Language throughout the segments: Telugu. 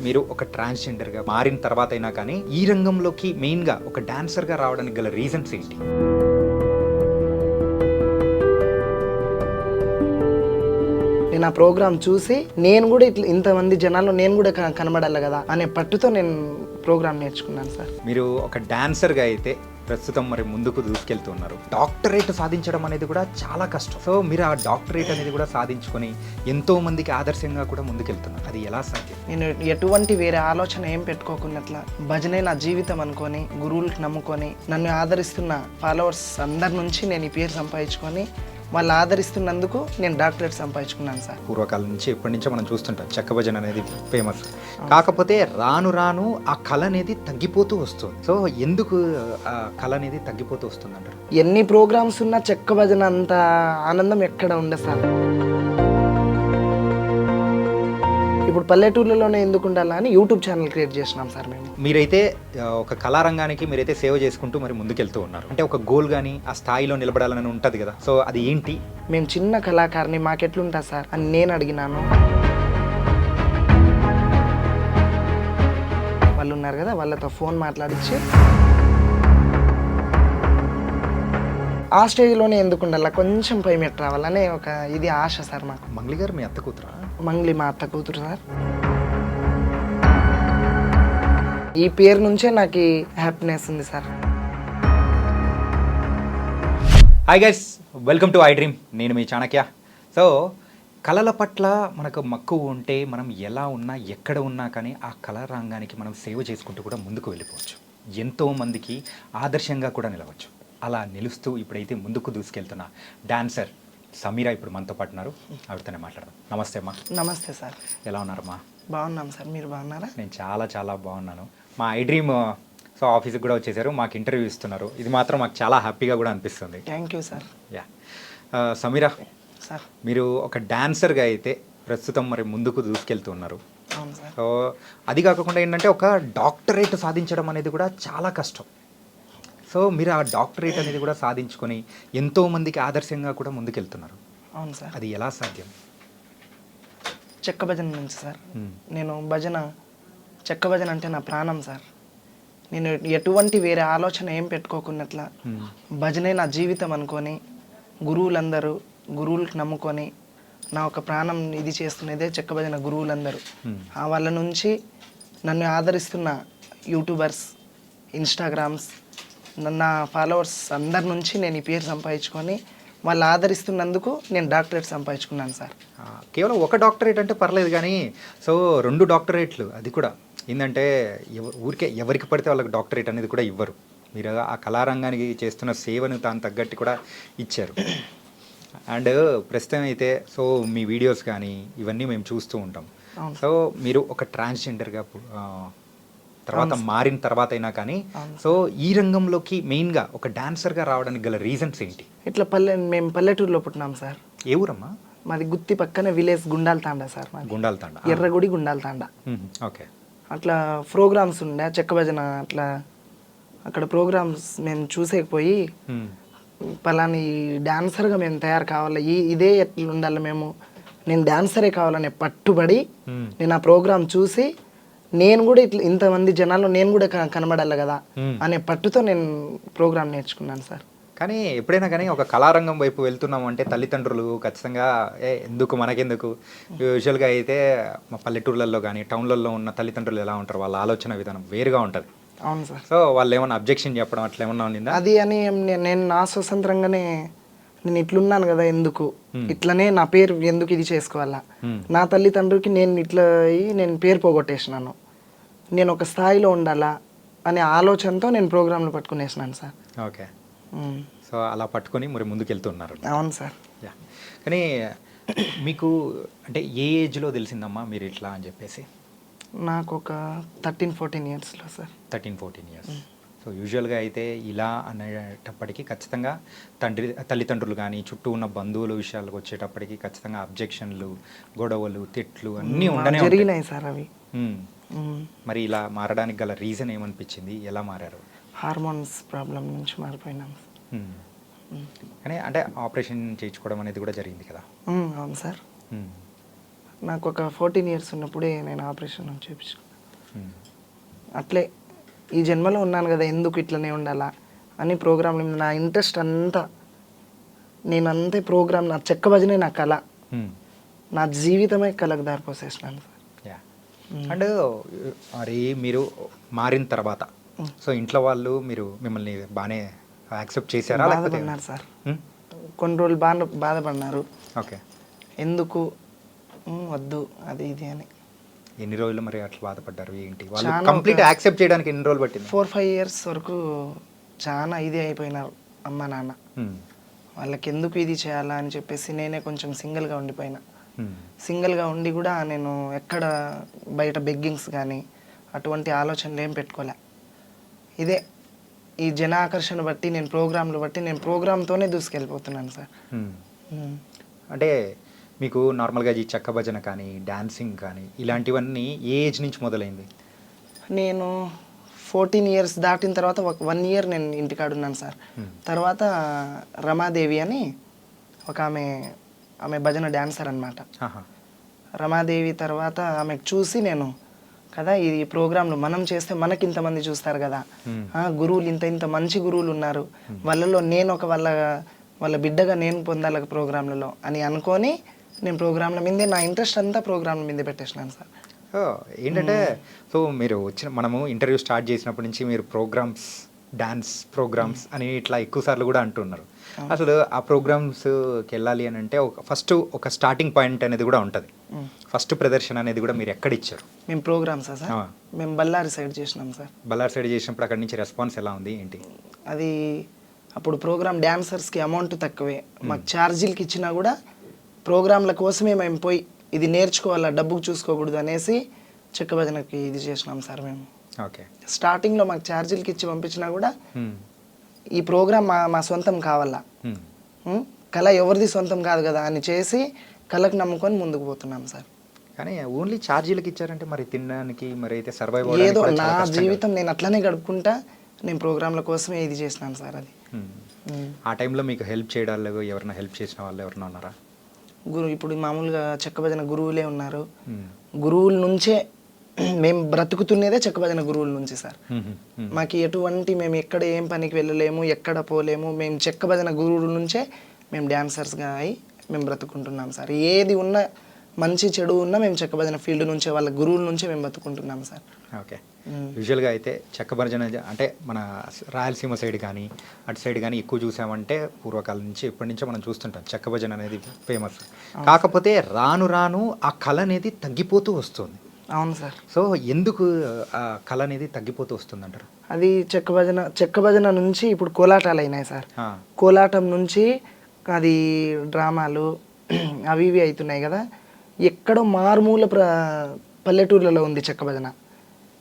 మీరు ఒక ట్రాన్స్జెండర్గా మారిన తర్వాత అయినా కానీ ఈ రంగంలోకి మెయిన్గా ఒక డాన్సర్గా రావడానికి గల రీజన్స్ ఏంటి? నేను ఆ ప్రోగ్రామ్ చూసి నేను కూడా ఇట్లా ఇంతమంది జనాల్లో నేను కూడా కనబడాలి కదా అనే పట్టుతో నేను ప్రోగ్రామ్ నేర్చుకున్నాను సార్. మీరు ఒక డాన్సర్గా అయితే ప్రస్తుతం మరి ముందుకు దూసుకెళ్తున్నారు. డాక్టరేట్ సాధించడం అనేది కూడా చాలా కష్టం. సో మీరు ఆ డాక్టరేట్ అనేది కూడా సాధించుకొని ఎంతో మందికి ఆదర్శంగా కూడా ముందుకెళ్తున్నారు. అది ఎలా సాధ్యం? నేను ఎటువంటి వేరే ఆలోచన ఏం పెట్టుకోకున్నట్ల భజనే నా జీవితం అనుకొని గురువులకు నమ్ముకొని నన్ను ఆదరిస్తున్న ఫాలోవర్స్ అందరి నుంచి నేను ఈ పేరు సంపాదించుకొని వాళ్ళు ఆదరిస్తున్నందుకు నేను డాక్టరేట్ సంపాదించుకున్నాను సార్. పూర్వకాలం నుంచి ఎప్పటి నుంచో మనం చూస్తుంటాం చెక్క భజన అనేది ఫేమస్. కాకపోతే రాను రాను ఆ కళ అనేది తగ్గిపోతూ వస్తుంది. సో ఎందుకు ఆ కళ అనేది తగ్గిపోతూ వస్తుంది అంటారు? ఎన్ని ప్రోగ్రామ్స్ ఉన్నా చెక్క భజన అంత ఆనందం ఎక్కడ ఉండదు సార్. ఇప్పుడు పల్లెటూర్లలోనే ఎందుకు ఉండాలని యూట్యూబ్ ఛానల్ క్రియేట్ చేసినాం సార్ మేము. మీరైతే ఒక కళారంగానికి మీరైతే సేవ చేసుకుంటూ మరి ముందుకెళ్తూ ఉన్నారు. అంటే ఒక గోల్ కానీ ఆ స్థాయిలో నిలబడాలని ఉంటుంది కదా. సో అది ఏంటి? మేము చిన్న కళాకారిని, మాకెట్లుంటా సార్ అని నేను అడిగినాను. వాళ్ళు ఉన్నారు కదా, వాళ్ళతో ఫోన్ మాట్లాడించి ఆ స్టేజ్లోనే ఎందుకు ఉండాలి, కొంచెం పై మెట్టు రావాలనే ఒక ఇది ఆశ సార్ మాకు. మంగ్లీ గారు మీ అత్త కూతురా? మంగ్లీ మా అత్త కూతురు సార్. ఈ పేరు నుంచే నాకు హ్యాపీనెస్ ఉంది sir. Hi guys, welcome to I dream. నేను మీ చాణక్య. సో కళల పట్ల మనకు మక్కువ ఉంటే మనం ఎలా ఉన్నా ఎక్కడ ఉన్నా కానీ ఆ కళా రంగానికి మనం సేవ చేసుకుంటూ కూడా ముందుకు వెళ్ళిపోవచ్చు. ఎంతోమందికి ఆదర్శంగా కూడా నిలవచ్చు. అలా నిలుస్తూ ఇప్పుడైతే ముందుకు దూసుకెళ్తున్న డాన్సర్ సమీరా ఇప్పుడు మనతో పాటు ఉన్నారు. ఆవిడతోనే మాట్లాడదాం. నమస్తే అమ్మా. నమస్తే సార్. ఎలా ఉన్నారమ్మా? బాగున్నాం సార్, మీరు బాగున్నారా? నేను చాలా బాగున్నాను. మా ఐ డ్రీమ్ సో ఆఫీస్కి కూడా వచ్చేసారు, మాకు ఇంటర్వ్యూ ఇస్తున్నారు. ఇది మాత్రం మాకు చాలా హ్యాపీగా కూడా అనిపిస్తుంది. Thank you sir. Yeah Sameera sir, మీరు ఒక డాన్సర్గా అయితే ప్రస్తుతం మరి ముందుకు దూసుకెళ్తున్నారు. అవును సార్. సో అది కాకుండా ఏంటంటే ఒక డాక్టరేట్ సాధించడం అనేది కూడా చాలా కష్టం. సో మీరు ఆ డాక్టరేట్ అనేది కూడా సాధించుకొని ఎంతో మందికి ఆదర్శంగా కూడా ముందుకెళ్తున్నారు. అవును సార్. అది ఎలా సాధ్యం? చెక్క భజన నుంచి సార్. నేను చెక్క భజన అంటే నా ప్రాణం సార్. నేను ఎటువంటి వేరే ఆలోచన ఏం పెట్టుకోకున్నట్ల భజనే నా జీవితం అనుకొని గురువులకు నమ్ముకొని నా ఒక ప్రాణం ఇది చేస్తున్నదే చెక్క భజన గురువులందరూ. వాళ్ళ నుంచి నన్ను ఆదరిస్తున్న యూట్యూబర్స్, ఇన్స్టాగ్రామ్స్, నా ఫాలోవర్స్ అందరి నుంచి నేను ఈ పేరు సంపాదించుకొని వాళ్ళు ఆదరిస్తున్నందుకు నేను డాక్టరేట్ సంపాదించుకున్నాను సార్. కేవలం ఒక డాక్టరేట్ అంటే పర్లేదు, కానీ సో 2 డాక్టరేట్లు, అది కూడా ఏంటంటే ఊరికే ఎవరికి పడితే వాళ్ళకి డాక్టరేట్ అనేది కూడా ఇవ్వరు. మీరు ఆ కళారంగానికి చేస్తున్న సేవను దాని తగ్గట్టు కూడా ఇచ్చారు. అండ్ ప్రస్తుతం అయితే సో మీ వీడియోస్ కానీ ఇవన్నీ మేము చూస్తూ ఉంటాం. సో మీరు ఒక ట్రాన్స్జెండర్గా తర్వాత మారిన తర్వాత అయినా కానీ సో ఈ రంగంలోకి మెయిన్గా ఒక డాన్సర్గా రావడానికి గల రీజన్స్ ఏంటి? ఇట్లా మేము పల్లెటూరులో పుట్టినాం సార్. ఏ ఊరమ్మా? మాది గుత్తి పక్కన విలేజ్ గుండాల తాండా సార్. గుండాల తాండా, ఎర్రగుడి గుండాల తాండా. ఓకే. అట్లా ప్రోగ్రామ్స్ ఉండే చెక్క భజన, అట్లా అక్కడ ప్రోగ్రామ్స్ మేము చూసేకపోయి పలాని డాన్సర్గా మేము తయారు కావాలి, ఇదే ఎట్లా ఉండాలి, నేను డాన్సరే కావాలనే పట్టుబడి నేను ఆ ప్రోగ్రామ్ చూసి నేను కూడా ఇట్లా ఇంతమంది జనాల్లో నేను కూడా కనబడాలి కదా అనే పట్టుతో నేను ప్రోగ్రామ్ నేర్చుకున్నాను సార్. కానీ ఎప్పుడైనా కానీ ఒక కళారంగం వైపు వెళ్తున్నాము అంటే తల్లిదండ్రులు ఖచ్చితంగా ఎందుకు మనకెందుకు, యూజువల్గా అయితే మా పల్లెటూర్లలో కానీ టౌన్లలో ఉన్న తల్లిదండ్రులు ఎలా ఉంటారు, వాళ్ళ ఆలోచన విధానం వేరుగా ఉంటుంది. అవును సార్. సో వాళ్ళు ఏమన్నా అబ్జెక్షన్ చెప్పడం అట్లా ఏమన్నా ఉండిందా? అది అని నేను నా స్వతంత్రంగానే నేను ఇట్లున్నాను కదా, ఎందుకు ఇట్లనే నా పేరు ఎందుకు ఇది చేసుకోవాలా, నా తల్లిదండ్రులకి నేను ఇట్లా నేను పేరు పోగొట్టేసినాను, నేను ఒక స్థాయిలో ఉండాలా అనే ఆలోచనతో నేను ప్రోగ్రాంలు పట్టుకునేసినాను సార్. ఓకే. సో అలా పట్టుకొని మరి ముందుకు వెళ్తున్నారు. అవును సార్. యా. కానీ మీకు అంటే ఏ ఏజ్లో తెలిసిందమ్మా మీరు ఇట్లా అని చెప్పేసి? నాకు ఒక 13-14 ఇయర్స్లో సార్. 13-14 ఇయర్స్. సో యూజువల్గా అయితే ఇలా అనేటప్పటికీ ఖచ్చితంగా తల్లిదండ్రులు కానీ చుట్టూ ఉన్న బంధువుల విషయాలకు వచ్చేటప్పటికి ఖచ్చితంగా అబ్జెక్షన్లు, గొడవలు, తిట్లు అన్నీ ఉండనే జరిగినాయి సార్ అవి. మరి ఇలా మారడానికి గల రీజన్ ఏమనిపించింది, ఎలా మారారు? హార్మోన్స్ ప్రాబ్లం నుంచి మారిపోయినాం. కానీ అంటే ఆపరేషన్ చేయించుకోవడం అనేది కూడా జరిగింది కదా? అవును సార్. నాకు ఒక 14 ఇయర్స్ ఉన్నప్పుడే నేను ఆపరేషన్ చేయించుకున్నాను. అట్లే ఈ జన్మలో ఉన్నాను కదా, ఎందుకు ఇట్లనే ఉండాలా అని ప్రోగ్రాంల మీద నా ఇంట్రెస్ట్ అంతా, నేను అంతే ప్రోగ్రామ్, నా చెక్క భజనే నా కళ, నా జీవితమే కళకు దారిపోసేసినాను సార్. అండ్ మరి మీరు మారిన తర్వాత సో ఇంట్లో వాళ్ళు మిమ్మల్ని బాగానే యాక్సెప్ట్ చేశారా? బాధపడినారు సార్, కొన్ని రోజులు బాధపడినారు. ఓకే. ఎందుకు వద్దు అది ఇది అని. ఎన్ని రోజులు మరి అట్లా బాధపడ్డారు? ఏంటి వాళ్ళు కంప్లీట్ యాక్సెప్ట్ చేయడానికి ఎన్ని రోజులు పట్టింది? 4-5 years వరకు చాలా ఇది అయిపోయినారు అమ్మ నాన్న. వాళ్ళకి ఎందుకు ఇది చేయాలా అని చెప్పేసి నేనే కొంచెం సింగిల్గా ఉండిపోయినా. సింగిల్గా ఉండి కూడా నేను ఎక్కడ బయట బెగ్గింగ్స్ కానీ అటువంటి ఆలోచనలు ఏం పెట్టుకోలే. ఇదే ఈ జన ఆకర్షణ బట్టి, నేను ప్రోగ్రాంలు బట్టి, నేను ప్రోగ్రామ్తోనే దూసుకెళ్ళిపోతున్నాను సార్. అంటే మీకు నార్మల్గా ఈ చెక్క భజన కానీ డాన్సింగ్ కానీ ఇలాంటివన్నీ ఏ ఏజ్ నుంచి మొదలైంది? నేను 14 years దాటిన తర్వాత 1 year నేను ఇంటికాడున్నాను సార్. తర్వాత రమాదేవి అని ఒక ఆమె భజన డాన్సర్ అనమాట. రమాదేవి తర్వాత ఆమెకు చూసి నేను కదా ఈ ప్రోగ్రాంలు మనం చేస్తే మనకి ఇంతమంది చూస్తారు కదా, గురువులు ఇంత మంచి గురువులు ఉన్నారు, వాళ్ళలో నేను ఒక వాళ్ళ బిడ్డగా నేను పొందాలి ప్రోగ్రాంలలో అని అనుకొని నేను ప్రోగ్రాంల మీదే నా ఇంట్రెస్ట్ అంతా ప్రోగ్రాంల మీదే పెట్టేసినాను సార్. ఏంటంటే సో మీరు మనము ఇంటర్వ్యూ స్టార్ట్ చేసినప్పటి నుంచి మీరు ప్రోగ్రామ్స్, డాన్స్ ప్రోగ్రామ్స్ అని ఇట్లా ఎక్కువ సార్లు కూడా అంటున్నారు. అసలు ఆ ప్రోగ్రామ్స్కి వెళ్ళాలి అని అంటే ఫస్ట్ ఒక స్టార్టింగ్ పాయింట్ అనేది కూడా ఉంటుంది. ఫస్ట్ ప్రదర్శన అనేది కూడా మీరు ఎక్కడ ఇచ్చారు? మేము ప్రోగ్రామ్స్ సార్ మేము బళ్ళారి సైడ్ చేసినాం సార్. బళ్ళారి సైడ్ చేసినప్పుడు అక్కడి నుంచి రెస్పాన్స్ ఎలా ఉంది ఏంటి? అది అప్పుడు ప్రోగ్రామ్ డాన్సర్స్కి అమౌంట్ తక్కువే, మాకు ఛార్జీలకి ఇచ్చినా కూడా ప్రోగ్రాంల కోసమే మేము పోయి ఇది నేర్చుకోవాలా, డబ్బుకు చూసుకోకూడదు అనేసి చెక్క భజనకి ఇది చేసినాం సార్ మేము. ఓకే. స్టార్టింగ్లో మాకు ఛార్జీలకి ఇచ్చి పంపించినా కూడా ఈ ప్రోగ్రామ్ మా సొంతం కావాలా, కళ ఎవరిది సొంతం కాదు కదా అని చేసి కళకు నమ్ముకొని ముందుకు పోతున్నాం సార్. కానీ ఓన్లీ ఛార్జీలకు ఇచ్చారంటే మరి తినడానికి మరి అయితే సర్వైవ్ ఏదో నా జీవితం నేను అట్లనే గడుపుకుంటా నేను ప్రోగ్రాంల కోసమే ఇది చేసినాను సార్. అది ఆ టైంలో మీకు హెల్ప్ చేయడాలు ఎవరైనా హెల్ప్ చేసిన వాళ్ళు ఎవరైనా ఉన్నారా? ఇప్పుడు మామూలుగా చెక్క భజన గురువులే ఉన్నారు. గురువుల నుంచే మేము బ్రతుకుతున్నదే చెక్క భజన గురువుల నుంచి సార్. మాకు ఎటువంటి మేము ఎక్కడ ఏం పనికి వెళ్ళలేము, ఎక్కడ పోలేము, మేము చెక్క భజన గురువుల నుంచే మేము డాన్సర్స్గా అయి మేము బ్రతుకుంటున్నాం సార్. ఏది ఉన్నా మంచి చెడు ఉన్నా మేము చెక్క భజన ఫీల్డ్ నుంచే వాళ్ళ గురువుల నుంచే మేము బతుకుంటున్నాం సార్. ఓకే. యూజువల్గా అయితే చెక్క భజన అంటే మన రాయలసీమ సైడ్ కానీ అటు సైడ్ కానీ ఎక్కువ చూసామంటే పూర్వకాలం నుంచి ఎప్పటి నుంచో మనం చూస్తుంటాం చెక్క భజన అనేది ఫేమస్. కాకపోతే రాను రాను ఆ కళ అనేది తగ్గిపోతూ వస్తుంది. అవును సార్. సో ఎందుకు ఆ కళ అనేది తగ్గిపోతూ వస్తుంది అంటారు? అది చెక్క భజన నుంచి ఇప్పుడు కోలాటాలు అయినాయి సార్. కోలాటం నుంచి అది డ్రామాలు అవి ఇవి అవుతున్నాయి కదా. ఎక్కడో మారుమూల పల్లెటూర్లలో ఉంది చెక్క భజన.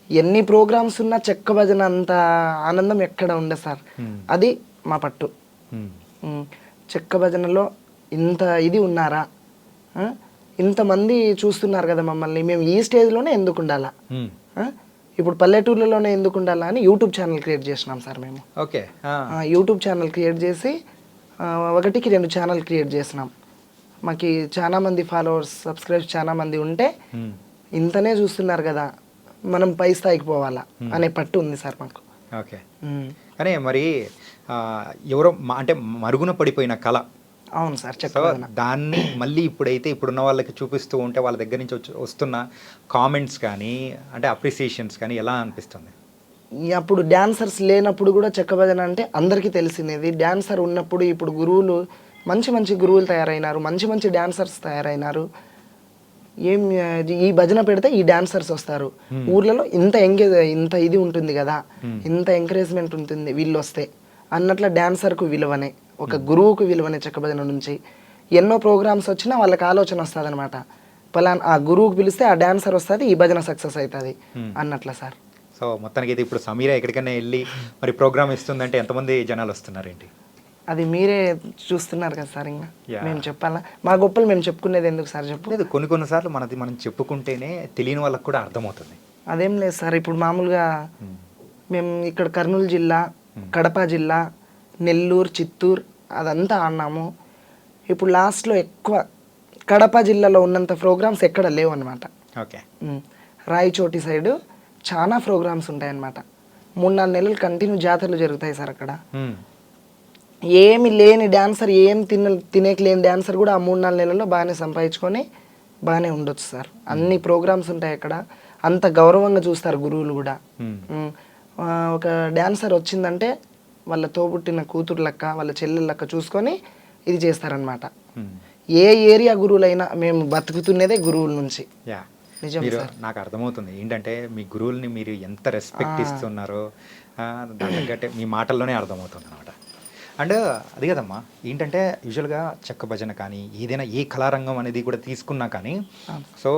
ఎన్ని ప్రోగ్రామ్స్ ఉన్నా చెక్క భజన అంత ఆనందం ఎక్కడ ఉండదు సార్. అది మా పట్టు. చెక్క భజనలో ఇంత ఇది ఉన్నారా, ఇంతమంది చూస్తున్నారు కదా మమ్మల్ని, మేము ఈ స్టేజ్లోనే ఎందుకు ఉండాలా, ఇప్పుడు పల్లెటూర్లలోనే ఎందుకు ఉండాలా అని యూట్యూబ్ ఛానల్ క్రియేట్ చేసినాం సార్ మేము. ఓకే. యూట్యూబ్ ఛానల్ క్రియేట్ చేసి 1కి 2 ఛానల్ క్రియేట్ చేసినాం. మాకు చాలా మంది ఫాలోవర్స్, సబ్స్క్రైబర్స్ చాలా మంది ఉంటే ఇంతనే చూస్తున్నారు కదా, మనం పై స్థాయికి పోవాలా అనే పట్టు ఉంది సార్ మాకు. ఓకే. కానీ మరి ఎవరో అంటే మరుగున పడిపోయిన కళ. అవును సార్. దాన్ని మళ్ళీ ఇప్పుడున్న వాళ్ళకి చూపిస్తూ ఉంటే వాళ్ళ దగ్గర నుంచి వస్తున్న కామెంట్స్ కానీ అంటే అప్రిసియేషన్స్ కానీ ఎలా అనిపిస్తుంది? అప్పుడు డాన్సర్స్ లేనప్పుడు కూడా చెక్క భజన అంటే అందరికీ తెలిసినది. డాన్సర్ ఉన్నప్పుడు ఇప్పుడు గురువులు మంచి మంచి గురువులు తయారైనారు, మంచి మంచి డాన్సర్స్ తయారైనారు. ఈ భజన పెడితే ఈ డాన్సర్స్ వస్తారు, ఊర్లలో ఇంత ఇది ఉంటుంది కదా, ఇంత ఎంకరేజ్మెంట్ ఉంటుంది వీళ్ళు వస్తే అన్నట్ల డాన్సర్కు విలువనే, ఒక గురువుకు విలువనే చెక్క భజన నుంచి. ఎన్నో ప్రోగ్రామ్స్ వచ్చినా వాళ్ళకి ఆలోచన వస్తుంది అనమాట, పలానా ఆ గురువుకు పిలిస్తే ఆ డాన్సర్ వస్తుంది, ఈ భజన సక్సెస్ అవుతుంది అన్నట్ల సార్. సో మొత్తానికి అయితే ఇప్పుడు సమీర ఎక్కడికైనా వెళ్ళి మరి ప్రోగ్రామ్ ఇస్తుందంటే ఎంతమంది జనాలు వస్తున్నారేంటి? అది మీరే చూస్తున్నారు కదా సార్. ఇంకా మేము చెప్పాలా? మా గొప్పలు మేము చెప్పుకునేది ఎందుకు సార్ చెప్పు? లేదు, కొన్నిసార్లు మనం చెప్పుకుంటేనే తెలియని వాళ్ళకి కూడా అర్థమవుతుంది. అదేం లేదు సార్. ఇప్పుడు మామూలుగా మేము ఇక్కడ కర్నూలు జిల్లా, కడప జిల్లా, నెల్లూరు, చిత్తూరు అదంతా ఆడినాము. ఇప్పుడు లాస్ట్లో ఎక్కువ కడప జిల్లాలో ఉన్నంత ప్రోగ్రామ్స్ ఎక్కడ లేవు అనమాట. ఓకే. రాయచోటి సైడు చాలా ప్రోగ్రామ్స్ ఉంటాయన్నమాట. 3-4 నెలలు కంటిన్యూ జాతరలు జరుగుతాయి సార్ అక్కడ. ఏమి లేని డాన్సర్, ఏం తినేకి లేని డాన్సర్ కూడా ఆ 3-4 నెలల్లో బాగానే సంపాదించుకొని బాగానే ఉండొచ్చు సార్. అన్ని ప్రోగ్రామ్స్ ఉంటాయి అక్కడ. అంత గౌరవంగా చూస్తారు గురువులు కూడా. ఒక డాన్సర్ వచ్చిందంటే వాళ్ళ తోబుట్టిన కూతురు లెక్క, వాళ్ళ చెల్లెల లెక్క చూసుకొని ఇది చేస్తారనమాట. ఏ ఏరియా గురువులైనా మేము బతుకుతున్నదే గురువుల నుంచి. నిజం సార్. నాకు అర్థమవుతుంది ఏంటంటే మీ గురువుల్ని మీరు ఎంత రెస్పెక్ట్ ఇస్తున్నారో దాని తగ్గట్టే మీ మాటల్లోనే అర్థమవుతుంది అనమాట. అండ్ అది కదమ్మా, ఏంటంటే యూజువల్గా చెక్క భజన కానీ ఏదైనా ఏ కళారంగం అనేది కూడా తీసుకున్నా కానీ సో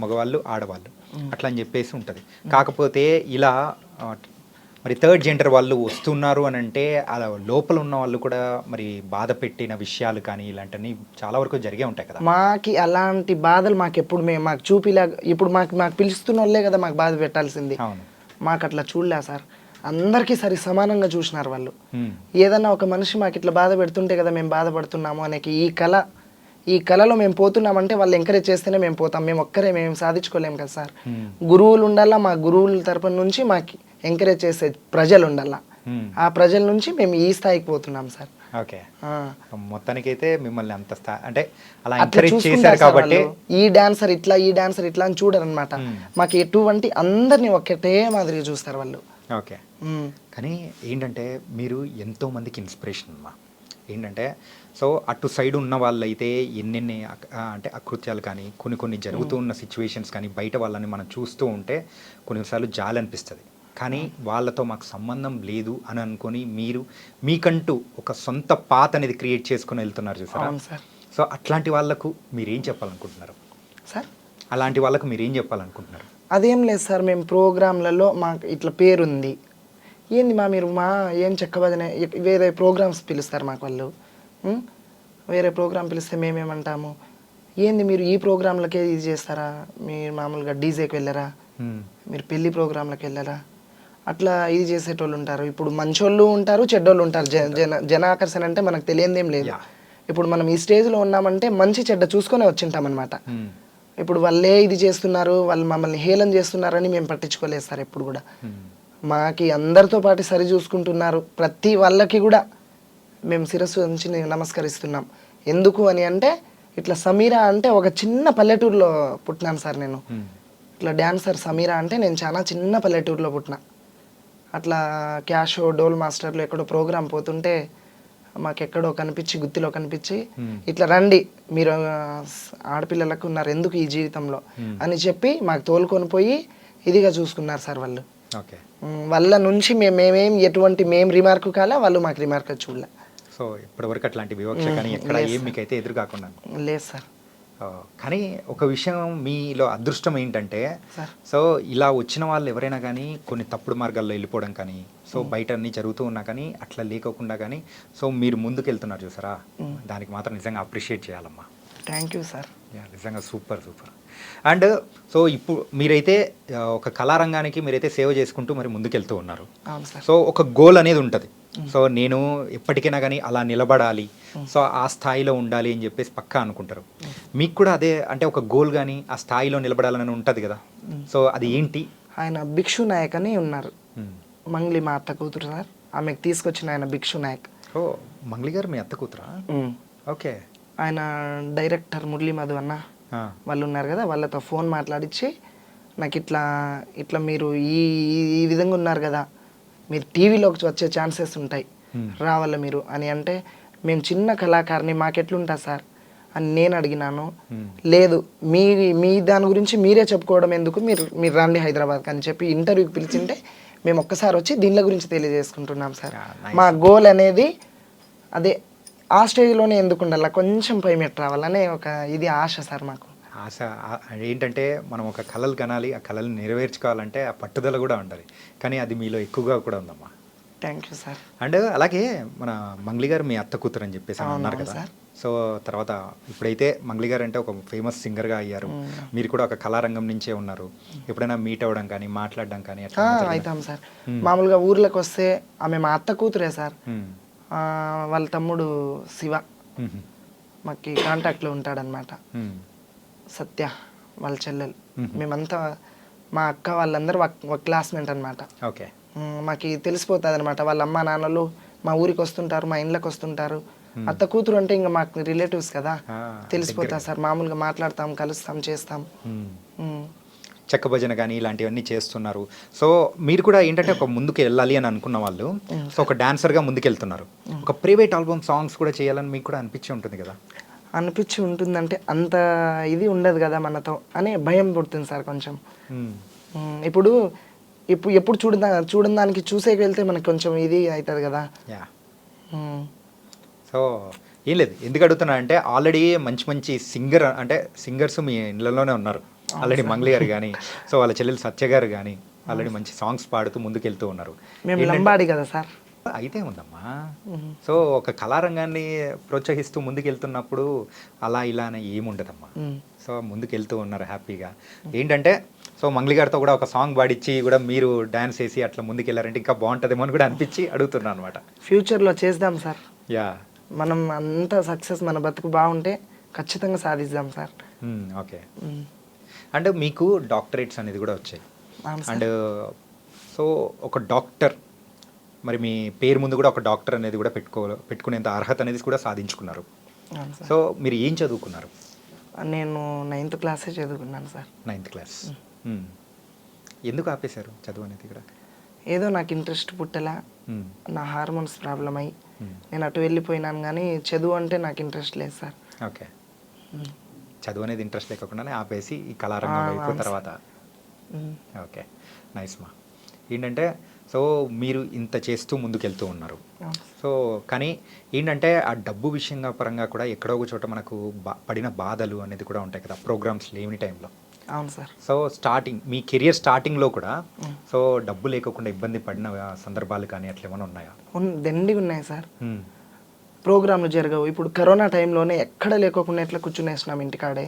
మగవాళ్ళు ఆడవాళ్ళు అట్లా అని చెప్పేసి ఉంటుంది. కాకపోతే ఇలా మరి థర్డ్ జెండర్ వాళ్ళు వస్తున్నారు అని అంటే అలా లోపల ఉన్న వాళ్ళు కూడా మరి బాధ పెట్టిన విషయాలు కానీ ఇలాంటివన్నీ చాలా వరకు జరిగే ఉంటాయి కదా. మాకి అలాంటి బాధలు మాకు ఎప్పుడు మాకు చూపిలా. ఇప్పుడు మాకు పిలుస్తున్న వాళ్ళే కదా మాకు బాధ పెట్టాల్సింది. మాకు అట్లా చూడలే సార్. అందరికీ సరి సమానంగా చూసినారు వాళ్ళు. ఏదన్నా ఒక మనిషి మాకు ఇట్లా బాధ పెడుతుంటే కదా మేము బాధపడుతున్నాము అనేకి ఈ కళలో మేము పోతున్నామంటే వాళ్ళు ఎంకరేజ్ చేస్తేనే మేము పోతాం. మేము ఒక్కరే మేము సాధించుకోలేము కదా సార్. గురువులు ఉండాలా, మా గురువుల తరపున నుంచి మాకు ఎంకరేజ్ చేసే ప్రజలు ఉండాలా. ఆ ప్రజల నుంచి మేము ఈ స్థాయికి పోతున్నాం సార్. ఓకే, మొత్తానికైతే మిమ్మల్ని అంత అంటే అలా ఎంకరేజ్ చేశారు కాబట్టి ఈ డాన్సర్ ఇట్లా, ఈ డాన్సర్ ఇట్లా అని చూడరు అనమాట. మాకు ఎటువంటి అందరినీ ఒకటే మాదిరిగా చూస్తారు వాళ్ళు. ఓకే, కానీ ఏంటంటే మీరు ఎంతో మందికి ఇన్స్పిరేషన్ అమ్మా. ఏంటంటే సో అటు సైడ్ ఉన్న వాళ్ళైతే ఎన్నెన్ని అంటే అకృత్యాలు కానీ కొన్ని జరుగుతూ ఉన్న సిచ్యువేషన్స్ కానీ బయట వాళ్ళని మనం చూస్తూ ఉంటే కొన్నిసార్లు జాలి అనిపిస్తుంది. కానీ వాళ్ళతో మాకు సంబంధం లేదు అని అనుకొని మీరు మీకంటూ ఒక సొంత పాత అనేది క్రియేట్ చేసుకుని వెళ్తున్నారు చూసారా. సో అట్లాంటి వాళ్ళకు మీరేం చెప్పాలనుకుంటున్నారు సార్? అలాంటి వాళ్ళకు మీరేం చెప్పాలనుకుంటున్నారు? అదేం లేదు సార్, మేము ప్రోగ్రాంలలో మాకు ఇట్లా పేరుంది ఏంది మీరు ఏం చెక్క భజన వేరే ప్రోగ్రామ్స్ పిలుస్తారు మాకు వాళ్ళు. వేరే ప్రోగ్రామ్ పిలిస్తే మేమేమంటాము, ఏంది మీరు ఈ ప్రోగ్రాంలకే ఇది చేస్తారా, మీరు మామూలుగా డీజేకి వెళ్ళారా, మీరు పెళ్లి ప్రోగ్రాంలకు వెళ్ళారా, అట్లా ఇది చేసేటోళ్ళు ఉంటారు. ఇప్పుడు మంచోళ్ళు ఉంటారు, చెడ్డోళ్ళు ఉంటారు. జన ఆకర్షణ అంటే మనకు తెలియదేం లేదు. ఇప్పుడు మనం ఈ స్టేజ్లో ఉన్నామంటే మంచి చెడ్డ చూసుకొని వచ్చింటాం అనమాట. ఇప్పుడు వాళ్ళే ఇది చేస్తున్నారు, వాళ్ళు మమ్మల్ని హేళన చేస్తున్నారని మేము పట్టించుకోలేదు సార్ ఎప్పుడు కూడా. మాకి అందరితో పాటు సరి చూసుకుంటున్నారు. ప్రతి వాళ్ళకి కూడా మేము శిరస్సు ఉంచి నమస్కరిస్తున్నాం. ఎందుకు అని అంటే ఇట్లా సమీరా అంటే ఒక చిన్న పల్లెటూరులో పుట్టినాను సార్ నేను. ఇట్లా డాన్సర్ సమీరా అంటే నేను చాలా చిన్న పల్లెటూరులో పుట్టిన. అట్లా క్యాషో డోల్ మాస్టర్లో ఎక్కడో ప్రోగ్రాం పోతుంటే మాకెక్కడో కనిపించి, గుత్తిలో కనిపించి ఇట్లా రండి మీరు ఆడపిల్లలకు ఉన్నారు ఎందుకు ఈ జీవితంలో అని చెప్పి మాకు తోలుకొని పోయి ఇదిగా చూసుకున్నారు సార్ వాళ్ళు. వాళ్ళ నుంచి మేమేం ఎటువంటి మేము రిమార్క్ కాలే, వాళ్ళు మాకు రిమార్క్ చూడలే. సో ఇప్పటివరకు అట్లాంటి వివక్ష కానీ ఎక్కడ ఏం మీకైతే ఎదురు కాకుండా లేదు సార్. కానీ ఒక విషయం మీలో అదృష్టం ఏంటంటే సో ఇలా వచ్చిన వాళ్ళు ఎవరైనా కానీ కొన్ని తప్పుడు మార్గాల్లో వెళ్ళిపోవడం కానీ సో బయట అన్నీ జరుగుతూ ఉన్నా కానీ అట్లా లేకోకుండా కానీ సో మీరు ముందుకు వెళ్తున్నారు చూసారా, దానికి మాత్రం నిజంగా అప్రిషియేట్ చేయాలమ్మా. Thank you sir. నిజంగా సూపర్. అండ్ సో ఇప్పుడు మీరైతే ఒక కళారంగానికి మీరైతే సేవ చేసుకుంటూ మరి ముందుకెళ్తూ ఉన్నారు. సో ఒక గోల్ అనేది ఉంటుంది. సో నేను ఎప్పటికైనా కానీ అలా నిలబడాలి, సో ఆ స్థాయిలో ఉండాలి అని చెప్పేసి పక్కా అనుకుంటారు. మీకు కూడా అదే అంటే ఒక గోల్ కానీ ఆ స్థాయిలో నిలబడాలని ఉంటుంది కదా, సో అది ఏంటి? ఆయన భిక్షు నాయక్ అని ఉన్నారు, మంగ్లీ మా అత్త కూతురు సార్. ఆమెకు తీసుకొచ్చిన ఆయన భిక్షు నాయక్. ఓ మంగ్లీ గారు మీ అత్త కూతురా? ఓకే. ఆయన డైరెక్టర్ మురళీ మధు అన్న వాళ్ళు ఉన్నారు కదా, వాళ్ళతో ఫోన్ మాట్లాడించి నాకు ఇట్లా మీరు ఈ విధంగా ఉన్నారు కదా, మీరు టీవీలోకి వచ్చే ఛాన్సెస్ ఉంటాయి, రావాల మీరు అని అంటే, మేము చిన్న కళాకారిని మాకెట్లుంటా సార్ అని నేను అడిగినాను. లేదు మీ దాని గురించి మీరే చెప్పుకోవడం ఎందుకు, మీరు రండి హైదరాబాద్కి అని చెప్పి ఇంటర్వ్యూకి పిలిచింటే మేము ఒక్కసారి వచ్చి దీనిల గురించి తెలియజేసుకుంటున్నాం సార్. మా గోల్ అనేది అదే, ఆ స్టేజ్లోనే ఎందుకు ఉండాలి, కొంచెం పై మెట్టు రావాలనే ఒక ఇది ఆశ సార్ మాకు. ఆశ ఏంటంటే మనం ఒక కళలు కనాలి, ఆ కళలు నెరవేర్చుకోవాలంటే ఆ పట్టుదల కూడా ఉండాలి. కానీ అది మీలో ఎక్కువగా కూడా ఉందమ్మా. Thank you sir. అండ్ అలాగే మన మంగ్లీ గారు మీ అత్త కూతురు అని చెప్పేసి అన్నారు కదా, సో తర్వాత ఇప్పుడైతే మంగ్లీ గారు అంటే ఒక ఫేమస్ సింగర్గా అయ్యారు, మీరు కూడా ఒక కళారంగం నుంచే ఉన్నారు. ఎప్పుడైనా మీట్ అవ్వడం కానీ మాట్లాడడం కానీ అవుతాం సార్. మామూలుగా ఊర్లోకి వస్తే ఆమె మా అత్త కూతురే సార్. వాళ్ళ తమ్ముడు శివ మాకు కాంటాక్ట్లో ఉంటాడనమాట, సత్య వాళ్ళ చెల్లెలు. మేమంతా మా అక్క వాళ్ళందరూ ఒక క్లాస్మేట్ అనమాట. ఓకే. మాకు తెలిసిపోతుంది అనమాట. వాళ్ళ అమ్మ నాన్నలు మా ఊరికి వస్తుంటారు, మా ఇండ్లకు వస్తుంటారు. అత్త కూతురు అంటే ఇంకా మాకు రిలేటివ్స్ కదా, తెలిసిపోతా సార్. మామూలుగా మాట్లాడతాం, కలుస్తాం, చేస్తాం. చెక్క భజన కానీ ఇలాంటివన్నీ చేస్తున్నారు. సో మీరు కూడా ఏంటంటే ఒక ముందుకు వెళ్ళాలి అని అనుకున్న వాళ్ళు, సో ఒక డాన్సర్గా ముందుకెళ్తున్నారు. ఒక ప్రైవేట్ ఆల్బమ్ సాంగ్స్ కూడా చేయాలని మీకు కూడా అనిపించి ఉంటుంది కదా? అనిపించి ఉంటుందంటే అంత ఇది ఉండదు కదా మనతో అనే భయం పుడుతుంది సార్ కొంచెం. ఇప్పుడు ఎప్పుడు చూడని దానికి చూసేకి వెళ్తే మనకి కొంచెం ఇది అవుతుంది కదా. యా. సో ఏం లేదు, ఎందుకు అడుగుతున్నా అంటే ఆల్రెడీ మంచి మంచి సింగర్స్ మీ ఇళ్ళలోనే ఉన్నారు ఆల్రెడీ. మంగ్లీ గారు కానీ, సో వాళ్ళ చెల్లెలు సత్య గారు కానీ ఆల్రెడీ మంచి సాంగ్స్ పాడుతూ ముందుకెళ్తూ ఉన్నారు. మేము లంబాడి కదా సార్. అయితే ఉందమ్మా. సో ఒక కళారంగాన్ని ప్రోత్సహిస్తూ ముందుకెళ్తున్నప్పుడు అలా ఇలా అని ఏముండదమ్మా. సో ముందుకెళ్తూ ఉన్నారు హ్యాపీగా. ఏంటంటే సో మంగ్లీ గారితో కూడా ఒక సాంగ్ పాడిచ్చి కూడా మీరు డాన్స్ వేసి అట్లా ముందుకెళ్ళారంటే ఇంకా బాగుంటుందేమో అని కూడా అనిపించి అడుగుతున్నాను అనమాట. ఫ్యూచర్లో చేద్దాం సార్. యా. మనం అంత సక్సెస్, మన బతుకు బాగుంటే ఖచ్చితంగా సాధిద్దాం సార్. ఓకే. అండ్ మీకు డాక్టరేట్స్ అనేది కూడా వచ్చాయి. అండ్ సో ఒక డాక్టర్, మరి మీ పేరు ముందు కూడా ఒక డాక్టర్ అనేది కూడా పెట్టుకునేంత అర్హత అనేది కూడా సాధించుకున్నారు. సో మీరు ఏం చదువుకున్నారు? నేను 9th క్లాసే చదువుకున్నాను సార్. 9th class. ఎందుకు ఆపేశారు చదువు అనేది కూడా? ఏదో నాకు ఇంట్రెస్ట్ పుట్టలా, నా హార్మోన్స్ ప్రాబ్లం అయ్యి నేను అటు వెళ్ళిపోయినాను. కానీ చదువు అంటే నాకు ఇంట్రెస్ట్ లేదు సార్. ఓకే. చదువు అనేది ఇంట్రెస్ట్ లేకుండానే ఆపేసి ఈ కళారంగం అయిపోయిన తర్వాత. ఓకే, నైస్ మా. ఏంటంటే సో మీరు ఇంత చేస్తూ ముందుకెళ్తూ ఉన్నారు. సో కానీ ఏంటంటే ఆ డబ్బు విషయంగా పరంగా కూడా ఎక్కడో ఒక చోట మనకు పడిన బాధలు అనేది కూడా ఉంటాయి కదా ప్రోగ్రామ్స్ లేని టైంలో. అవును సార్. సో మీ కెరియర్ స్టార్టింగ్లో కూడా సో డబ్బు లేకుండా ఇబ్బంది పడిన సందర్భాలు కానీ అట్లా ఏమైనా ఉన్నాయా? దండిగా ఉన్నాయి సార్. ప్రోగ్రాంలు జరగవు. ఇప్పుడు కరోనా టైంలోనే ఎక్కడ లేకోకుండా ఎట్లా కూర్చునేసినాం ఇంటికాడే.